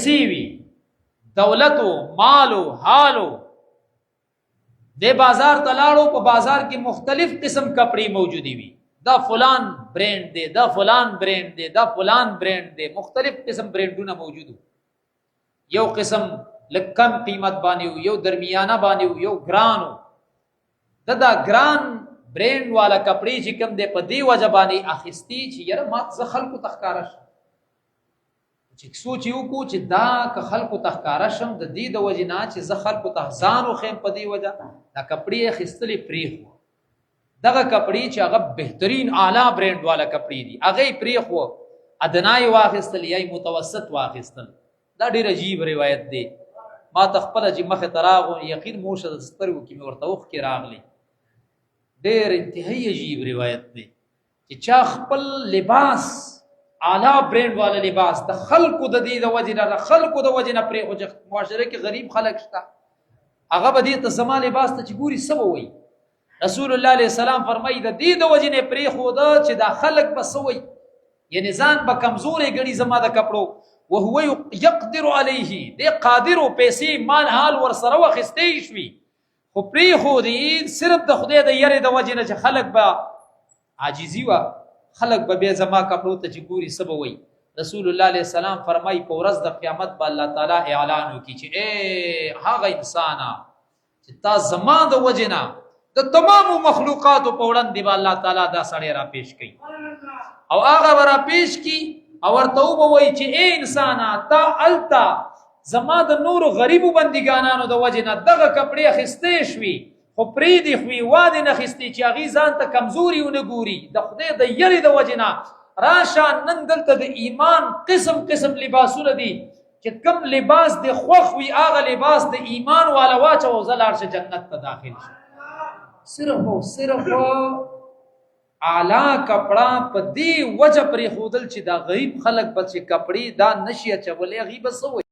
پیسې وي، دولت و مال و حال و د بازار ته لاړو، په بازار کې مختلف قسم کپڑے موجودي وي، دا فلان برینډ دی، دا فلان برینډ دی، دا فلان برینډ دی، مختلف قسم برینډونه موجودو. یو قسم لږ کم قیمت باندې یو درمیانه باندې یو ګرانو. دا ګران برینډ والا کپڑے چې کوم دی په دې وجه باندې اخیستي چې یاره ما زه خلکو ته ښکاره شم، چې سوچ یې وکړو چې دا که خلکو ته ښکاره شم د دې د وجې نه چې زه خلکو ته ځان وښیم، په دې وجه دا کپړې اخیستلې پرېښوه. دغه کپړې چې هغه بهترین اعلی برینډ والا کپړې دي هغه یې پرېښوه، ادنا یې واخیستل یا یې متوسط واخیستل. دا ډېر عجیب روایت دی. ما ته خپله چې مخې ته راغو یقین موشه د سترګو کې مې ورته اوښکې راغلې. ډېر انتهایي عجیب روایت دی چې چا خپل لباس اعلی برینډ والا لباس د خلکو د دې د وجې نه د خلکو د وجې نه پرېښود چې معاشره کې غریب خلک شته، هغه به دې ته زما لباس ته چې ګوري څه به وایي. رسول الله علیه السلام فرمایي د دې د وجې نه یې پرېښوده چې دا خلک به څه وایي، یعنې ځان به کمزوری ګڼي زما د کپړو. وهو یقدر علیه، دې قادر و پیسې مال حال ورسره واخیستی شوي، خو پرېښودې صرف د خدای د یرې د وجې نه چې خلک به عاجزي وه، خلق به بیا زما کپړو ته چې ګوري څه به وایي. رسول الله علیه السلام فرمایي په ورځ د قیامت به الله تعالی اعلان وکړي چې ای هغه انسانه چې تا زما د وجې نه د تمامو مخلوقاتو په وړاندې به الله تعالی دا سړی را پیش کوي، او هغه به را پیش کړي او ورته وبه وایي چې ای انسانه تا هلته زما د نورو غریبو بندګانانو د وجې نه دغه کپړې اخیستې شوي، خو پرېږدې خو یې وادې نه اخیستې چې هغې ځان ته کمزوري ونه ګوري، د خدای د یرې د وجې نه راشه نن دلته د ایمان قسم قسم لباسونه دي، چې کم لباس د خوښ وي هغه لباس د ایمان والا واچه او زه لاړ شه جنت ته داخل شه. صرف او صرف اعلی کپړه په دې وجه پرېښودل چې دا غریب خلک به چې کپړې دا نشي اچولی هغې به څه وایي.